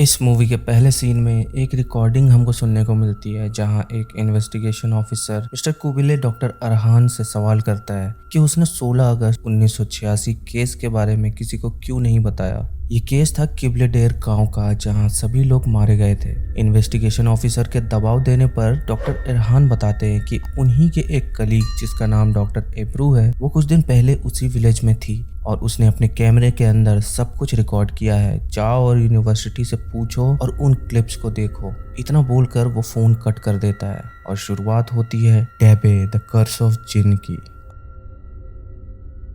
इस मूवी के पहले सीन में एक रिकॉर्डिंग हमको सुनने को मिलती है जहां एक investigation officer mister Kubilay doctor Arhan से सवाल करता है कि उसने 16 अगस्त 1986 केस के बारे में किसी को क्यों नहीं बताया। ये केस था किबलेडेर गांव का जहां सभी लोग मारे गए थे। इन्वेस्टिगेशन ऑफिसर के दबाव देने पर डॉक्टर अरहान बताते हैं कि उन्हीं के एक कलीग जिसका नाम डॉक्टर एब्रू है वो कुछ दिन पहले उसी विलेज में थी और उसने अपने कैमरे के अंदर सब कुछ रिकॉर्ड किया है। जाओ और यूनिवर्सिटी से पूछो और उन क्लिप्स को देखो। इतना बोलकर वो फोन कट कर देता है और शुरुआत होती है डेबे द कर्स ऑफ जिन की।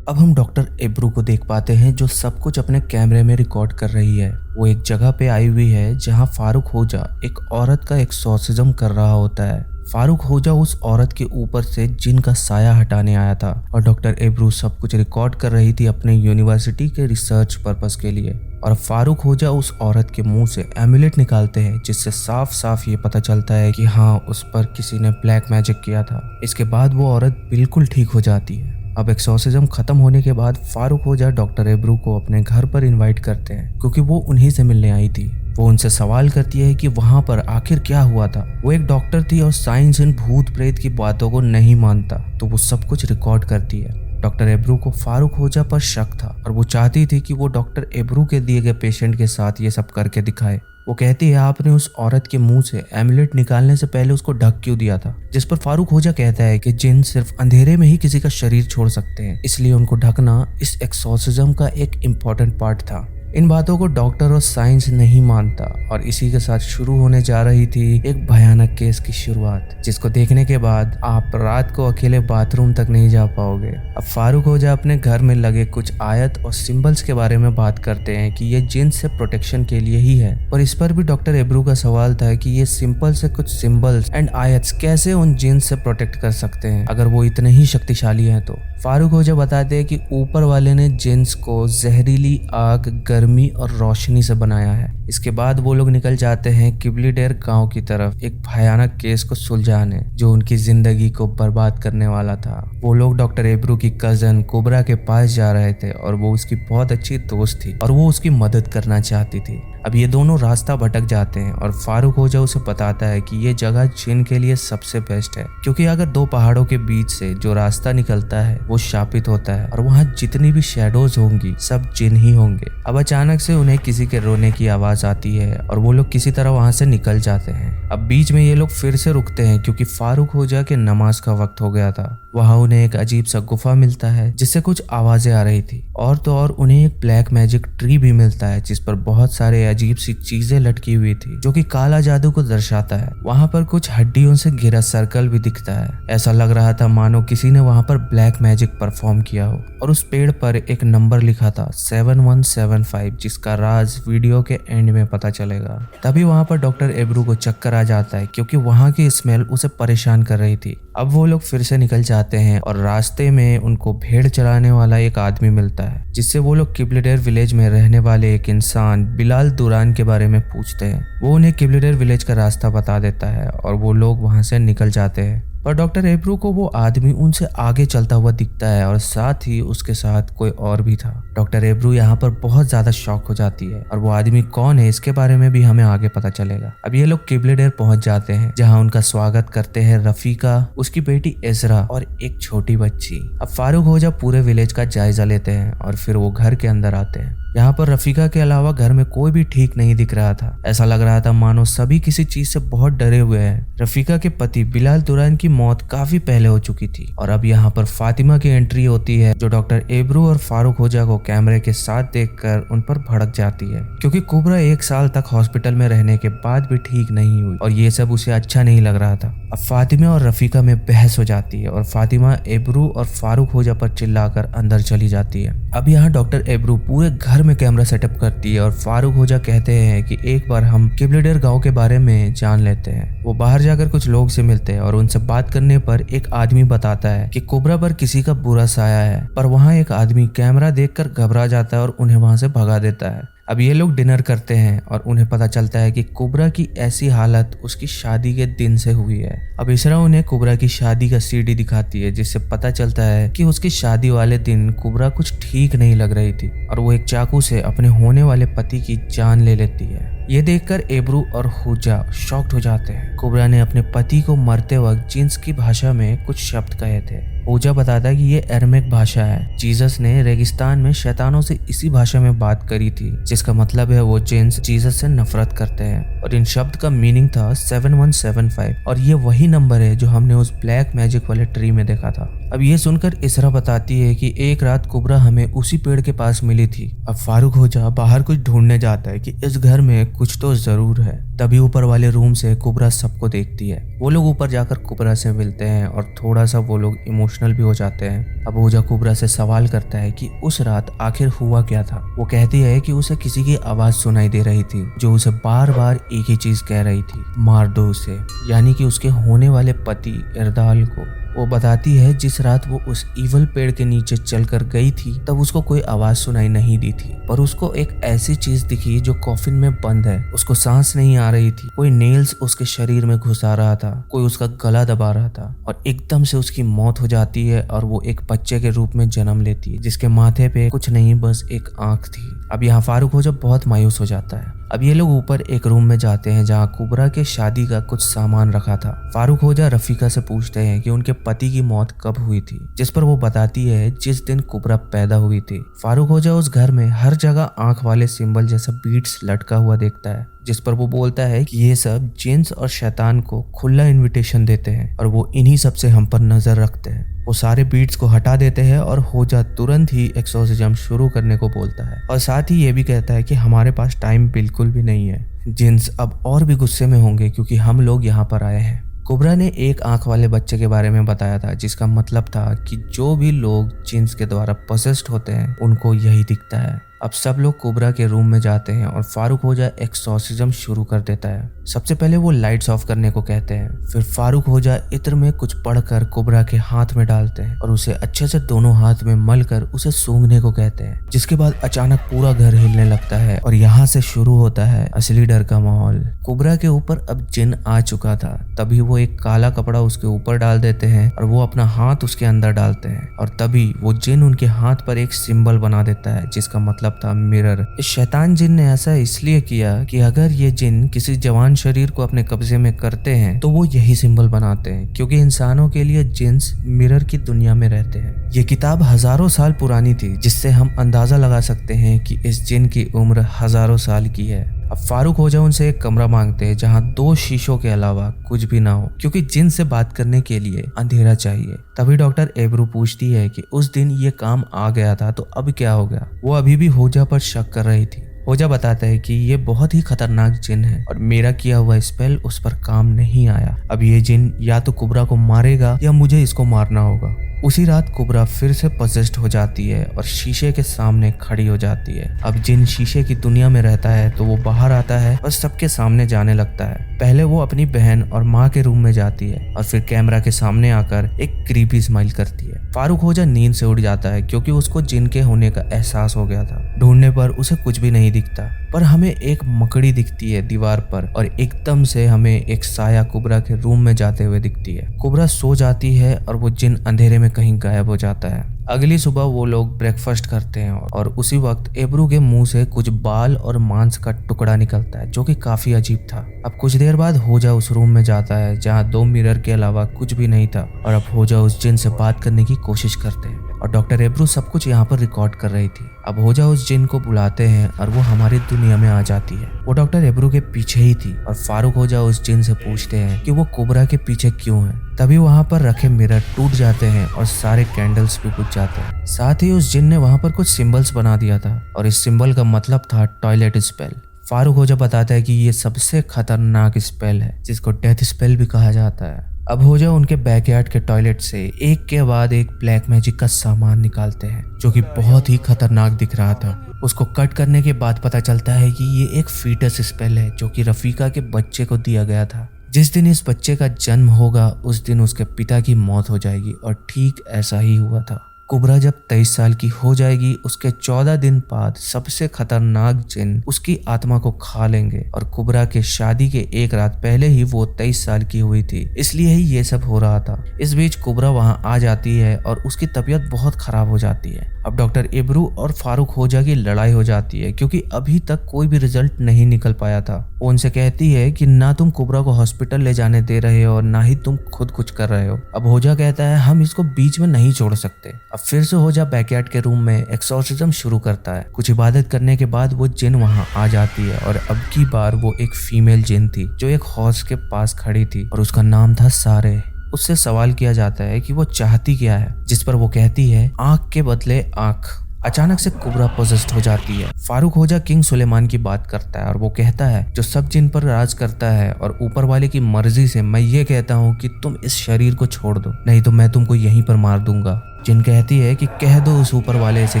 अब हम डॉक्टर एब्रू को देख पाते हैं जो सब कुछ अपने कैमरे में रिकॉर्ड कर रही है। वो एक जगह पे आई हुई है जहां फारूक होजा एक औरत का एक्सॉर्सिज्म कर रहा होता है। फारूक होजा उस औरत के ऊपर से जिन का साया हटाने आया था और डॉक्टर एब्रू सब कुछ रिकॉर्ड कर रही थी अपने यूनिवर्सिटी के रिसर्च पर्पस के लिए। और फारूक होजा उस औरत के मुंह से एमुलेट निकालते हैं जिससे साफ साफ ये पता चलता है कि हाँ, उस पर किसी ने ब्लैक मैजिक किया था। इसके बाद वो औरत बिल्कुल ठीक हो जाती है। अब एक्सॉर्सिज्म खत्म होने के बाद फारूक होजा डॉक्टर एब्रू को अपने घर पर इनवाइट करते हैं क्योंकि वो उन्हीं से मिलने आई थी। वो उनसे सवाल करती है कि वहां पर आखिर क्या हुआ था। वो एक डॉक्टर थी और साइंस इन भूत प्रेत की बातों को नहीं मानता, तो वो सब कुछ रिकॉर्ड करती है। डॉक्टर एब्रू को फारूक होजा पर शक था और वो चाहती थी कि वो डॉक्टर एब्रू के दिए गए पेशेंट के साथ ये सब करके दिखाए। वो कहती है आपने उस औरत के मुंह से एमुलेट निकालने से पहले उसको ढक क्यों दिया था। जिस पर फारूक होजा कहता है कि जिन सिर्फ अंधेरे में ही किसी का शरीर छोड़ सकते हैं, इसलिए उनको ढकना इस एक्सॉर्सिज्म का एक इम्पोर्टेंट पार्ट था। इन बातों को डॉक्टर और साइंस नहीं मानता और इसी के साथ शुरू होने जा रही थी एक भयानक केस की शुरुआत, जिसको देखने के बाद आप रात को अकेले बाथरूम तक नहीं जा पाओगे। अब फारूक होजा अपने घर में लगे कुछ आयत और सिंबल्स के बारे में बात करते हैं कि ये जिन से प्रोटेक्शन के लिए ही है। और इस पर भी डॉक्टर एब्रू का सवाल था कि ये सिंपल से कुछ सिंबल्स एंड आयत्स कैसे उन जिन से प्रोटेक्ट कर सकते हैं अगर वो इतने ही शक्तिशाली हैं। तो फारूक होजा बताते हैं कि ऊपर वाले ने जिन्स को जहरीली आग, गर्मी और रोशनी से बनाया है। इसके बाद वो लोग निकल जाते हैं किबलेडेर गांव की तरफ एक भयानक केस को सुलझाने जो उनकी जिंदगी को बर्बाद करने वाला था। वो लोग डॉक्टर एब्रू की कजन कुबरा के पास जा रहे थे और वो उसकी बहुत अच्छी दोस्त थी और वो उसकी मदद करना चाहती थी। अब ये दोनों रास्ता भटक जाते हैं और फारूक होजा उसे बताता है कि ये जगह जिन के लिए सबसे बेस्ट है क्योंकि अगर दो पहाड़ों के बीच से जो रास्ता निकलता है वो शापित होता है और वहाँ जितनी भी शैडोज होंगी सब जिन ही होंगे। अब अचानक से उन्हें किसी के रोने की आवाज आती है और वो लोग किसी तरह वहां से निकल जाते हैं। अब बीच में ये लोग फिर से रुकते हैं क्योंकि फारूक होजा के नमाज का वक्त हो गया था। वहां उन्हें एक अजीब सा गुफा मिलता है जिससे कुछ आवाजें आ रही थी और तो और उन्हें एक ब्लैक मैजिक ट्री भी मिलता है जिस पर बहुत सारे अजीब सी चीजें लटकी हुई थी जो कि काला जादू को दर्शाता है। वहां पर कुछ हड्डियों से घिरा सर्कल भी दिखता है। ऐसा लग रहा था मानो किसी ने वहां पर ब्लैक मैजिक परफॉर्म किया हो। और उस पेड़ पर एक नंबर लिखा था 7175 जिसका राज वीडियो के एंड में पता चलेगा। तभी वहां पर डॉक्टर एब्रू को चक्कर आ जाता है क्योंकि वहां की स्मेल उसे परेशान कर रही थी। अब वो लोग फिर से निकल जाते हैं और रास्ते में उनको भेड़ चराने वाला एक आदमी मिलता है जिससे वो लोग किबलेडेर विलेज में रहने वाले एक इंसान बिलाल दुरान के बारे में पूछते हैं। वो उन्हें किबलेडेर विलेज का रास्ता बता देता है और वो लोग वहां से निकल जाते हैं। पर डॉक्टर एब्रू को वो आदमी उनसे आगे चलता हुआ दिखता है और साथ ही उसके साथ कोई और भी था। डॉक्टर एब्रू यहाँ पर बहुत ज्यादा शॉक हो जाती है और वो आदमी कौन है इसके बारे में भी हमें आगे पता चलेगा। अब ये लोग किबलेडेर पहुंच जाते हैं जहाँ उनका स्वागत करते हैं रफीका, उसकी बेटी एजरा और एक छोटी बच्ची। अब फारूक होजा पूरे विलेज का जायजा लेते हैं और फिर वो घर के अंदर आते हैं। यहाँ पर रफीका के अलावा घर में कोई भी ठीक नहीं दिख रहा था। ऐसा लग रहा था मानो सभी किसी चीज से बहुत डरे हुए हैं। रफीका के पति बिलाल दुरान की मौत काफी पहले हो चुकी थी और अब यहाँ पर फातिमा की एंट्री होती है जो डॉक्टर एब्रू और फारूक होजा को कैमरे के साथ देखकर उन पर भड़क जाती है क्योंकि कुबरा 1 साल तक हॉस्पिटल में रहने के बाद भी ठीक नहीं हुई और ये सब उसे अच्छा नहीं लग रहा था। अब फातिमा और रफीका में बहस हो जाती है और फातिमा एब्रू और फारूक होजा पर चिल्लाकर अंदर चली जाती है। अब यहाँ डॉक्टर एब्रू पूरे घर में कैमरा सेटअप करती है और फारूक होजा कहते हैं कि एक बार हम किबलेडेर गांव के बारे में जान लेते हैं। वो बाहर जाकर कुछ लोग से मिलते हैं और उनसे बात करने पर एक आदमी बताता है कि कुबरा पर किसी का बुरा साया है। पर वहां एक आदमी कैमरा देखकर घबरा जाता है और उन्हें वहां से भगा देता है। अब ये लोग डिनर करते हैं और उन्हें पता चलता है कि कुबरा की ऐसी हालत उसकी शादी के दिन से हुई है। अब इसरा उन्हें कुबरा की शादी का सीडी दिखाती है जिससे पता चलता है कि उसकी शादी वाले दिन कुबरा कुछ ठीक नहीं लग रही थी और वो एक चाकू से अपने होने वाले पति की जान ले लेती है। ये देखकर एब्रू और होजा शॉक्ड हो जाते हैं। कुबरा ने अपने पति को मरते वक्त जिन्स की भाषा में कुछ शब्द कहे थे। होजा बताता है कि ये अरमिक भाषा है। जीसस ने रेगिस्तान में शैतानों से इसी भाषा में बात करी थी, जिसका मतलब है वो जिन्स जीसस से नफरत करते हैं। और इन शब्द का मीनिंग था 7175 और ये वही नंबर है जो हमने उस ब्लैक मैजिक वाले ट्री में देखा था। अब ये सुनकर इसरा बताती है कि एक रात कुबरा हमें उसी पेड़ के पास मिली थी। अब फारूक होजा बाहर कुछ ढूंढने जाता है कि इस घर में कुछ तो जरूर है। तभी ऊपर वाले रूम से कुबरा सबको देखती है। वो लोग ऊपर जाकर कुबरा से मिलते हैं और थोड़ा सा वो लोग इमोशनल भी हो जाते हैं। अब होजा कुबरा से सवाल करता है कि उस रात आखिर हुआ क्या था। वो कहती है कि उसे किसी की आवाज सुनाई दे रही थी जो उसे बार बार एक ही चीज कह रही थी, मार दो उसे, यानी कि उसके होने वाले पति इरदाल को। वो बताती है जिस रात वो उस ईवल पेड़ के नीचे चलकर गई थी तब उसको कोई आवाज सुनाई नहीं दी थी, पर उसको एक ऐसी चीज दिखी जो कॉफिन में बंद है। उसको सांस नहीं आ रही थी, कोई नेल्स उसके शरीर में घुसा रहा था, कोई उसका गला दबा रहा था और एकदम से उसकी मौत हो जाती है और वो एक बच्चे के रूप में जन्म लेती है जिसके माथे पे कुछ नहीं बस एक आंख थी। अब यहाँ फारूक होजा बहुत मायूस हो जाता है। अब ये लोग ऊपर एक रूम में जाते हैं जहाँ कुबरा के शादी का कुछ सामान रखा था। फारूक होजा रफीका से पूछते हैं कि उनके पति की मौत कब हुई थी, जिस पर वो बताती है जिस दिन कुबरा पैदा हुई थी। फारूक होजा उस घर में हर जगह आंख वाले सिंबल जैसा बीट्स लटका हुआ देखता है, जिस पर वो बोलता है कि ये सब जिन्स और शैतान को खुला इनविटेशन देते हैं और वो इन्हीं सब से हम पर नजर रखते हैं। वो सारे बीट्स को हटा देते हैं और होजा तुरंत ही एक्सोर्सिज्म शुरू करने को बोलता है और साथ ही ये भी कहता है कि हमारे पास टाइम बिल्कुल भी नहीं है। जिन्स अब और भी गुस्से में होंगे क्योंकि हम लोग यहाँ पर आए हैं। कुबरा ने एक आंख वाले बच्चे के बारे में बताया था जिसका मतलब था कि जो भी लोग जिन्स के द्वारा पोसेस्ड होते हैं उनको यही दिखता है। अब सब लोग कुबरा के रूम में जाते हैं और फारूक होजा एक्सोर्सिज्म शुरू कर देता है। सबसे पहले वो लाइट्स ऑफ करने को कहते हैं, फिर फारूक होजा इत्र में कुछ पढ़कर कुबरा के हाथ में डालते हैं और उसे अच्छे से दोनों हाथ में मलकर उसे सूंघने को कहते हैं, जिसके बाद अचानक पूरा घर हिलने लगता है और यहाँ से शुरू होता है असली डर का माहौल। कुबरा के ऊपर अब जिन आ चुका था, तभी वो एक काला कपड़ा उसके ऊपर डाल देते हैं और वो अपना हाथ उसके अंदर डालते हैं और तभी वो जिन उनके हाथ पर एक सिंबल बना देता है जिसका मतलब था मिरर। इस शैतान जिन ने ऐसा इसलिए किया कि अगर ये जिन किसी जवान शरीर को अपने कब्जे में करते हैं तो वो यही सिंबल बनाते हैं, क्योंकि इंसानों के लिए जिन्स मिरर की दुनिया में रहते हैं। ये किताब हजारों साल पुरानी थी, जिससे हम अंदाजा लगा सकते हैं कि इस जिन की उम्र हजारों साल की है। अब फारूक होजा उनसे एक कमरा मांगते हैं जहाँ 2 शीशों के अलावा कुछ भी ना हो, क्योंकि जिन से बात करने के लिए अंधेरा चाहिए। तभी डॉक्टर एब्रू पूछती है कि उस दिन ये काम आ गया था तो अब क्या हो गया। वो अभी भी होजा पर शक कर रही थी। होजा बताता है कि ये बहुत ही खतरनाक जिन है और मेरा किया हुआ स्पेल उस पर काम नहीं आया। अब ये जिन या तो कुबरा को मारेगा या मुझे इसको मारना होगा। उसी रात कुबरा फिर से पोसेस्ड हो जाती है और शीशे के सामने खड़ी हो जाती है। अब जिन शीशे की दुनिया में रहता है तो वो बाहर आता है और सबके सामने जाने लगता है। पहले वो अपनी बहन और माँ के रूम में जाती है और फिर कैमरा के सामने आकर एक क्रीपी स्माइल करती है। फारूक होजा नींद से उठ जाता है क्योंकि उसको जिन के होने का एहसास हो गया था। ढूंढने पर उसे कुछ भी नहीं दिखता, पर हमें एक मकड़ी दिखती है दीवार पर और एकदम से हमें एक साया कुबरा के रूम में जाते हुए दिखती है। कुबरा सो जाती है और वो जिन अंधेरे में कहीं गायब हो जाता है। अगली सुबह वो लोग ब्रेकफास्ट करते हैं और उसी वक्त एब्रू के मुंह से कुछ बाल और मांस का टुकड़ा निकलता है जो कि काफी अजीब था। अब कुछ देर बाद होजा उस रूम में जाता है जहाँ 2 मिरर के अलावा कुछ भी नहीं था और अब होजा उस जिन से बात करने की कोशिश करते हैं और डॉक्टर एब्रू सब कुछ यहाँ पर रिकॉर्ड कर रही थी। अब होजा उस जिन को बुलाते हैं और वो हमारी दुनिया में आ जाती है। वो डॉक्टर एब्रू के पीछे ही थी और फारूक होजा उस जिन से पूछते हैं कि वो कुबरा के पीछे क्यों है। तभी वहाँ पर रखे मिरर टूट जाते हैं और सारे कैंडल्स भी बुझ जाते हैं। साथ ही उस जिन ने वहाँ पर कुछ सिंबल्स बना दिया था और इस सिंबल का मतलब था टॉयलेट स्पेल। फारूक होजा बताता है कि ये सबसे खतरनाक स्पेल है जिसको डेथ स्पेल भी कहा जाता है। अब होजा उनके बैकयार्ड के टॉयलेट से एक के बाद एक ब्लैक मैजिक का सामान निकालते हैं जो कि बहुत ही खतरनाक दिख रहा था। उसको कट करने के बाद पता चलता है कि ये एक फीटस स्पेल है जो कि रफीका के बच्चे को दिया गया था। जिस दिन इस बच्चे का जन्म होगा उस दिन उसके पिता की मौत हो जाएगी और ठीक ऐसा ही हुआ था। कुबरा जब 23 साल की हो जाएगी उसके 14 दिन बाद सबसे खतरनाक जिन उसकी आत्मा को खा लेंगे और कुबरा के शादी के एक रात पहले ही वो 23 साल की हुई थी, इसलिए ही ये सब हो रहा था। इस बीच कुबरा वहां आ जाती है और उसकी तबीयत बहुत खराब हो जाती है। अब डॉक्टर इब्रू और फारूक होजा की लड़ाई हो जाती है क्योंकि अभी तक कोई भी रिजल्ट नहीं निकल पाया था। वो उनसे कहती है कि ना तुम कुबरा को हॉस्पिटल ले जाने दे रहे हो और ना ही तुम खुद कुछ कर रहे हो। अब होजा कहता है हम इसको बीच में नहीं छोड़ सकते। अब फिर से होजा बैकयार्ड के रूम में एक्सोर्सिज्म शुरू करता है। कुछ इबादत करने के बाद वो जिन वहां आ जाती है और अब की बार वो एक फीमेल जिन थी जो एक हॉर्स के पास खड़ी थी और उसका नाम था सारे। उससे सवाल किया जाता है कि वो चाहती क्या है, जिस पर वो कहती है आंख के बदले आंख। अचानक से कुबरा पोजेस्ड हो जाती है। फारूक होजा किंग सुलेमान की बात करता है और वो कहता है जो सब जिन पर राज करता है और ऊपर वाले की मर्जी से मैं ये कहता हूँ कि तुम इस शरीर को छोड़ दो, नहीं तो मैं तुमको यहीं पर मार दूंगा। जिन कहती है कि कह दो उस ऊपर वाले से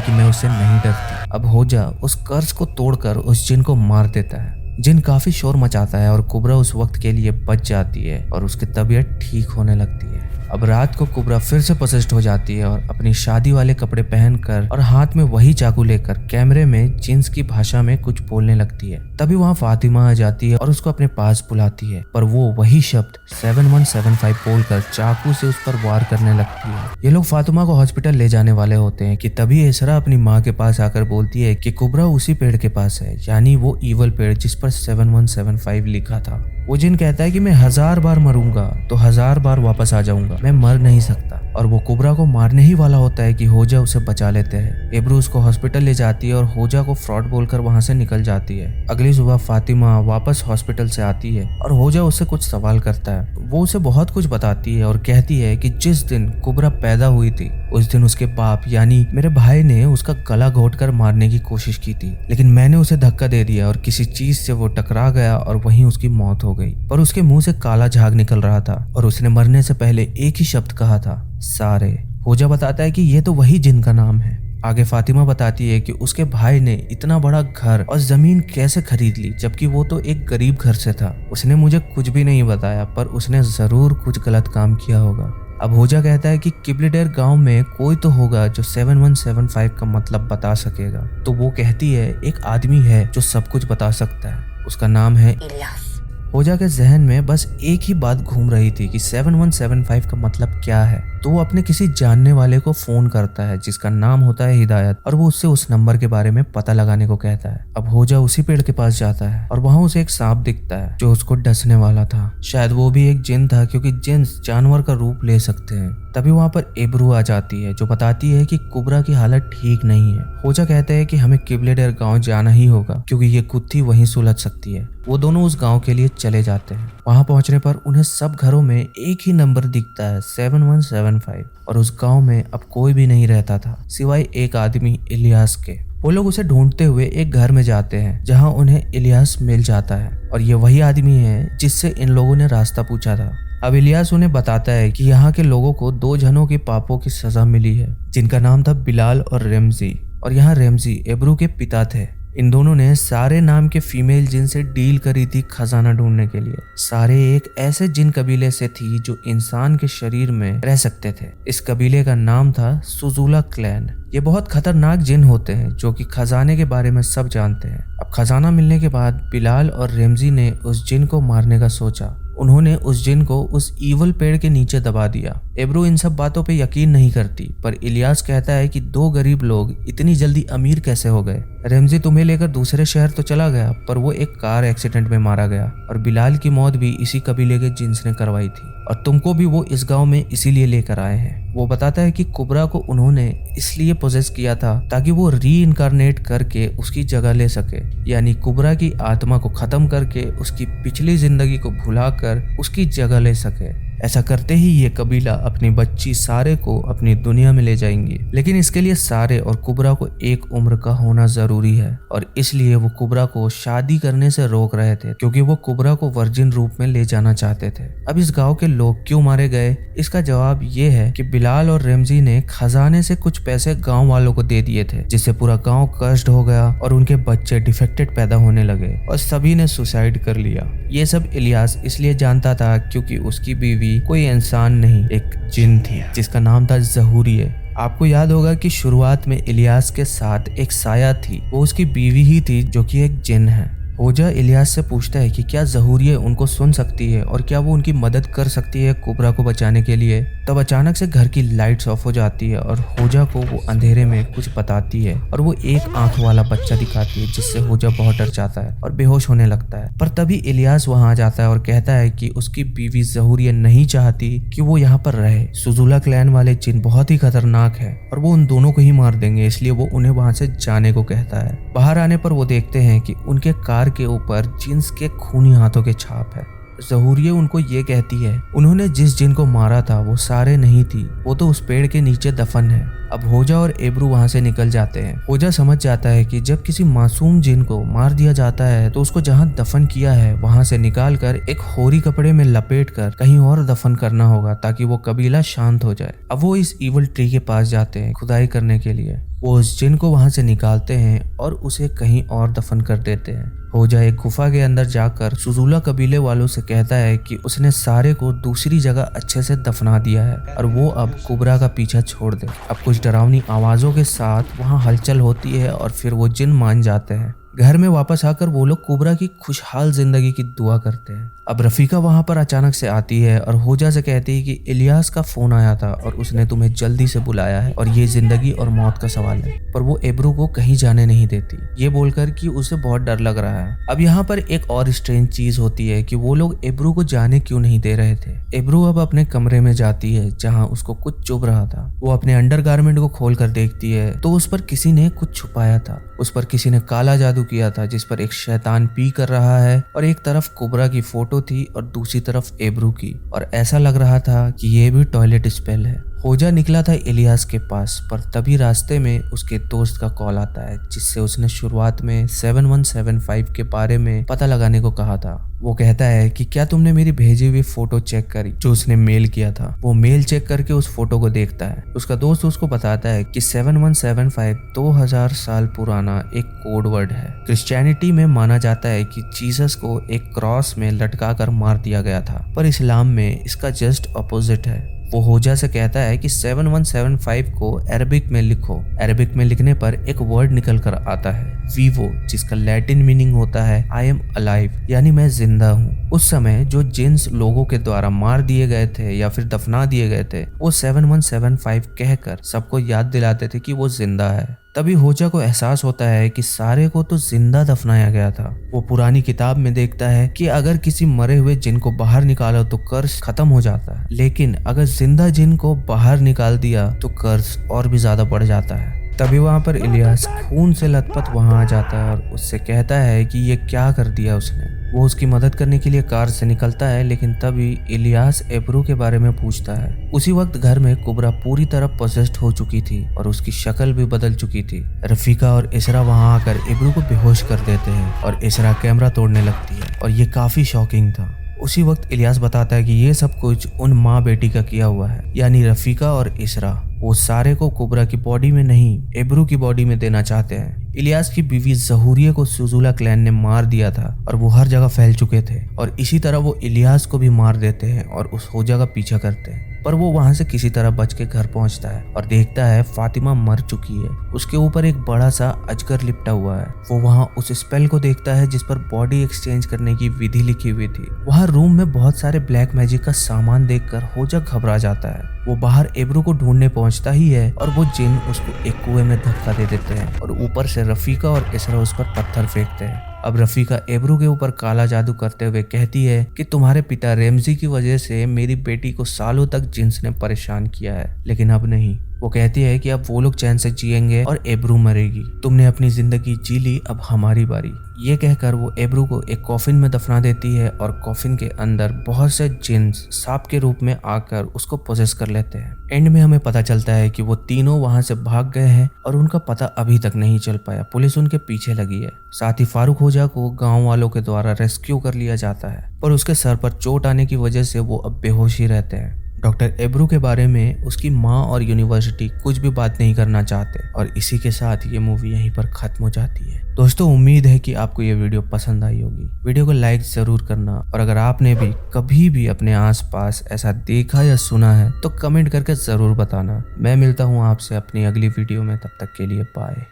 कि मैं उससे नहीं डरती। अब होजा उस कर्ज को तोड़कर उस जिन को मार देता है। जिन काफी शोर मचाता है और कुबरा उस वक्त के लिए बच जाती है और उसकी तबीयत ठीक होने लगती है। अब रात को कुबरा फिर से पोसेस्ड हो जाती है और अपनी शादी वाले कपड़े पहनकर और हाथ में वही चाकू लेकर कैमरे में जिन्स की भाषा में कुछ बोलने लगती है। तभी वहाँ फातिमा आ जाती है और उसको अपने पास बुलाती है, पर वो वही शब्द 7175 बोलकर चाकू से उस पर वार करने लगती है। ये लोग फातिमा को हॉस्पिटल ले जाने वाले होते हैं कि तभी एसरा अपनी माँ के पास आकर बोलती है कि कुबरा उसी पेड़ के पास है, यानी वो ईवल पेड़ जिस पर 7175 लिखा था। वो जिन कहता है कि मैं 1000 बार मरूंगा तो 1000 बार वापस आ जाऊंगा, मैं मर नहीं सकता। और वो कुबरा को मारने ही वाला होता है कि होजा उसे बचा लेते हैं। इब्रू उसको हॉस्पिटल ले जाती है और होजा को फ्रॉड बोलकर वहां से निकल जाती है। अगली सुबह फातिमा वापस हॉस्पिटल से आती है और होजा उससे कुछ सवाल करता है। वो उसे बहुत कुछ बताती है और कहती है कि जिस दिन कुबरा पैदा हुई थी उस दिन उसके बाप यानी मेरे भाई ने उसका गला घोटकर मारने की कोशिश की थी, लेकिन मैंने उसे धक्का दे दिया और किसी चीज से वो टकरा गया और वहीं उसकी मौत हो गई। पर उसके मुंह से काला झाग निकल रहा था और उसने मरने से पहले एक ही शब्द कहा था, सारे। होजा बताता है कि ये तो वही जिन का नाम है। आगे फातिमा बताती है कि उसके भाई ने इतना बड़ा घर और जमीन कैसे खरीद ली जबकि वो तो एक गरीब घर से था। उसने मुझे कुछ भी नहीं बताया, पर उसने जरूर कुछ गलत काम किया होगा। अब होजा कहता है कि किबलिडेर गांव में कोई तो होगा जो 7175 का मतलब बता सकेगा। तो वो कहती है एक आदमी है जो सब कुछ बता सकता है, उसका नाम है इलियास। होजा के जहन में बस एक ही बात घूम रही थी कि 7175 का मतलब क्या है। तो वो अपने किसी जानने वाले को फोन करता है जिसका नाम होता है हिदायत और वो उससे उस नंबर के बारे में पता लगाने को कहता है। अब होजा उसी पेड़ के पास जाता है और वहां उसे एक सांप दिखता है जो उसको डसने वाला था। शायद वो भी एक जिन था क्योंकि जिन जानवर का रूप ले सकते हैं। तभी वहां पर इब्रू आ जाती है जो बताती है कि कुबरा की हालत ठीक नहीं है। होजा कहते हैं कि हमें किबलेडेर गांव जाना ही होगा क्योंकि ये कुत्ती वहीं सुलझ सकती है। वो दोनों उस गांव के लिए चले जाते हैं। वहां पहुंचने पर उन्हें सब घरों में एक ही नंबर दिखता है 7175 और उस गांव में अब कोई भी नहीं रहता था सिवाय एक आदमी इलियास के। वो लोग उसे ढूंढते हुए एक घर में जाते हैं जहां उन्हें इलियास मिल जाता है और ये वही आदमी है जिससे इन लोगों ने रास्ता पूछा था। अब इलियास उन्हें बताता है कि यहाँ के लोगों को 2 जनों के पापों की सजा मिली है जिनका नाम था बिलाल और रेमजी, और यहाँ रेमजी इब्रू के पिता थे। इन दोनों ने सारे नाम के फीमेल जिन से डील करी थी खजाना ढूंढने के लिए। सारे एक ऐसे जिन कबीले से थी जो इंसान के शरीर में रह सकते थे। इस कबीले का नाम था सुजुला क्लैन। ये बहुत खतरनाक जिन होते हैं जो कि खजाने के बारे में सब जानते हैं। अब खजाना मिलने के बाद बिलाल और रेमजी ने उस जिन को मारने का सोचा। उन्होंने उस जिन को उस ईवल पेड़ के नीचे दबा दिया। इब्रू इन सब बातों पे यकीन नहीं करती, पर इलियास कहता है कि 2 गरीब लोग इतनी जल्दी अमीर कैसे हो गए। रेमजी तुम्हें लेकर दूसरे शहर तो चला गया, पर वो एक कार एक्सीडेंट में मारा गया और बिलाल की मौत भी इसी कबीले के जिन्स ने करवाई थी और तुमको भी वो इस गांव में इसीलिए लेकर आए हैं। वो बताता है कि कुबरा को उन्होंने इसलिए पोजेस किया था ताकि वो री इनकारनेट करके उसकी जगह ले सके, यानी कुबरा की आत्मा को खत्म करके उसकी पिछली जिंदगी को भुलाकर उसकी जगह ले सके। ऐसा करते ही ये कबीला अपनी बच्ची सारे को अपनी दुनिया में ले जाएंगी, लेकिन इसके लिए सारे और कुबरा को एक उम्र का होना जरूरी है और इसलिए वो कुबरा को शादी करने से रोक रहे थे क्योंकि वो कुबरा को वर्जिन रूप में ले जाना चाहते थे। अब इस गांव के लोग क्यों मारे गए, इसका जवाब ये है कि बिलाल और रेमजी ने खजाने से कुछ पैसे गाँव वालों को दे दिए थे, जिससे पूरा गाँव कष्ट हो गया और उनके बच्चे डिफेक्टेड पैदा होने लगे और सभी ने सुसाइड कर लिया। ये सब इलियास इसलिए जानता था क्योंकि उसकी बीवी कोई इंसान नहीं एक जिन थी जिसका नाम था जहूरिये। आपको याद होगा कि शुरुआत में इलियास के साथ एक साया थी, वो उसकी बीवी ही थी जो कि एक जिन है। होजा इलियास से पूछता है कि क्या ज़हूरिया उनको सुन सकती है और क्या वो उनकी मदद कर सकती है कुबरा को बचाने के लिए। तब अचानक से घर की लाइट्स ऑफ हो जाती है और होजा को वो अंधेरे में कुछ बताती है और वो एक आंख वाला बच्चा दिखाती है, जिससे होजा बहुत डर जाता है और बेहोश होने लगता है। पर तभी इलियास वहां आ जाता है और कहता है कि उसकी बीवी ज़हूरिया नहीं चाहती कि वो यहाँ पर रहे। सुजुला क्लैन वाले जिन बहुत ही खतरनाक है और वो उन दोनों को ही मार देंगे, इसलिए वो उन्हें वहां से जाने को कहता है। बाहर आने पर वो देखते हैं कि उनके कार के ऊपर जिन्स के खूनी हाथों के छाप है। ज़हूरिया उनको ये कहती है उन्होंने जिस जिन को मारा था वो सारे नहीं थी, वो तो उस पेड़ के नीचे दफन है। अब होजा और एब्रू वहां से निकल जाते हैं। होजा समझ जाता है कि जब किसी मासूम जिन को मार दिया जाता है तो उसको जहां दफन किया है वहां से निकाल कर एक होरी कपड़े में लपेट कर कहीं और दफन करना होगा ताकि वो कबीला शांत हो जाए। अब वो इस ईवल ट्री के पास जाते हैं खुदाई करने के लिए। वो उस जिन को वहां से निकालते हैं और उसे कहीं और दफन कर देते हैं। होजा एक गुफा के अंदर जाकर सुजुला कबीले वालों से कहता है कि उसने सारे को दूसरी जगह अच्छे से दफना दिया है और वो अब कुबरा का पीछा छोड़ दे। अब कुछ डरावनी आवाजों के साथ वहां हलचल होती है और फिर वो जिन मान जाते हैं। घर में वापस आकर वो लोग कुबरा की खुशहाल जिंदगी की दुआ करते हैं। अब रफीका वहां पर अचानक से आती है और होजा से कहती है कि इलियास का फोन आया था और उसने तुम्हें जल्दी से बुलाया है और ये जिंदगी और मौत का सवाल है। पर वो एब्रू को कहीं जाने नहीं देती, ये बोलकर कि उसे बहुत डर लग रहा है। अब यहाँ पर एक और स्ट्रेंज चीज होती है कि वो लोग एब्रू को जाने क्यों नहीं दे रहे थे। एब्रू अब अपने कमरे में जाती है जहाँ उसको कुछ चुभ रहा था। वो अपने अंडरगारमेंट को खोल कर देखती है तो उस पर किसी ने कुछ छुपाया था। उस पर किसी ने काला जादू किया था जिस पर एक शैतान पी कर रहा है और एक तरफ कुबरा की फोटो थी और दूसरी तरफ एब्रू की, और ऐसा लग रहा था कि ये भी टॉयलेट स्पेल है। होजा निकला था इलियास के पास, पर तभी रास्ते में उसके दोस्त का कॉल आता है जिससे उसने शुरुआत में 7175 के बारे में पता लगाने को कहा था। वो कहता है कि क्या तुमने मेरी भेजी हुई फोटो चेक करी जो उसने मेल किया था। वो मेल चेक करके उस फोटो को देखता है। उसका दोस्त उसको बताता है कि 7175 2000 साल पुराना एक कोड वर्ड है। क्रिश्चियनिटी में माना जाता है कि जीसस को एक क्रॉस में लटका कर मार दिया गया था, पर इस्लाम में इसका जस्ट अपोजिट है। वो होजा से कहता है कि 7175 को अरबिक में लिखो। अरबिक में लिखने पर एक वर्ड निकल कर आता है वीवो, जिसका लैटिन मीनिंग होता है आई एम अलाइव, यानी मैं जिंदा हूँ। उस समय जो जिन्स लोगों के द्वारा मार दिए गए थे या फिर दफना दिए गए थे, वो 7175 कहकर सबको याद दिलाते थे कि वो जिंदा है। तभी होजा को एहसास होता है कि सारे को तो जिंदा दफनाया गया था। वो पुरानी किताब में देखता है कि अगर किसी मरे हुए जिन को बाहर निकालो तो कर्ज खत्म हो जाता है, लेकिन अगर जिंदा जिन को बाहर निकाल दिया तो कर्ज और भी ज्यादा बढ़ जाता है। तभी वहां पर इलियास खून से लथपथ वहां आ जाता है और उससे कहता है कि ये क्या कर दिया उसने। वो उसकी मदद करने के लिए कार से निकलता है, लेकिन तभी इलियास एब्रू के बारे में पूछता है। उसी वक्त घर में कुबरा पूरी तरह पोसेस्ड हो चुकी थी और उसकी शक्ल भी बदल चुकी थी। रफीका और इसरा वहां आकर एब्रू को बेहोश कर देते हैं और इसरा कैमरा तोड़ने लगती है और ये काफी शॉकिंग था। उसी वक्त इलियास बताता है कि ये सब कुछ उन माँ बेटी का किया हुआ है, यानी रफीका और इसरा। वो सारे को कुबरा की बॉडी में नहीं, एब्रू की बॉडी में देना चाहते हैं। इलियास की बीवी ज़हूरिया को सुजुला क्लैन ने मार दिया था और वो हर जगह फैल चुके थे, और इसी तरह वो इलियास को भी मार देते हैं और उस होजा का पीछा करते हैं। पर वो वहां से किसी तरह बच के घर पहुंचता है और देखता है फातिमा मर चुकी है। उसके ऊपर एक बड़ा सा अजगर लिपटा हुआ है। वो वहां उस स्पेल को देखता है जिस पर बॉडी एक्सचेंज करने की विधि लिखी हुई थी। वहां रूम में बहुत सारे ब्लैक मैजिक का सामान देखकर होजा घबरा जाता है। वो बाहर एब्रू को ढूंढने पहुंचता ही है और वो जिन उसको एक कुएं में धक्का दे देते हैं और ऊपर से रफीका और इसरा उस पर पत्थर फेंकते हैं। अब रफीका एब्रू के ऊपर काला जादू करते हुए कहती है कि तुम्हारे पिता रेमजी की वजह से मेरी बेटी को सालों तक जिन्स ने परेशान किया है, लेकिन अब नहीं। वो कहती है कि अब वो लोग चैन से जिएंगे और एब्रू मरेगी। तुमने अपनी जिंदगी जी ली, अब हमारी बारी। ये कहकर वो एब्रू को एक कॉफिन में दफना देती है और कॉफिन के अंदर बहुत से जिन्स सांप के रूप में आकर उसको पोजेस कर लेते हैं। एंड में हमें पता चलता है कि वो तीनों वहां से भाग गए हैं और उनका पता अभी तक नहीं चल पाया। पुलिस उनके पीछे लगी है। साथ ही फारूक होजा को गाँव वालों के द्वारा रेस्क्यू कर लिया जाता है, पर उसके सर पर चोट आने की वजह से वो अब बेहोश ही रहते हैं। डॉक्टर एब्रू के बारे में उसकी माँ और यूनिवर्सिटी कुछ भी बात नहीं करना चाहते और इसी के साथ ये मूवी यहीं पर खत्म हो जाती है। दोस्तों उम्मीद है कि आपको ये वीडियो पसंद आई होगी। वीडियो को लाइक जरूर करना और अगर आपने भी कभी भी अपने आसपास ऐसा देखा या सुना है तो कमेंट करके जरूर बताना। मैं मिलता हूँ आपसे अपनी अगली वीडियो में, तब तक के लिए बाय।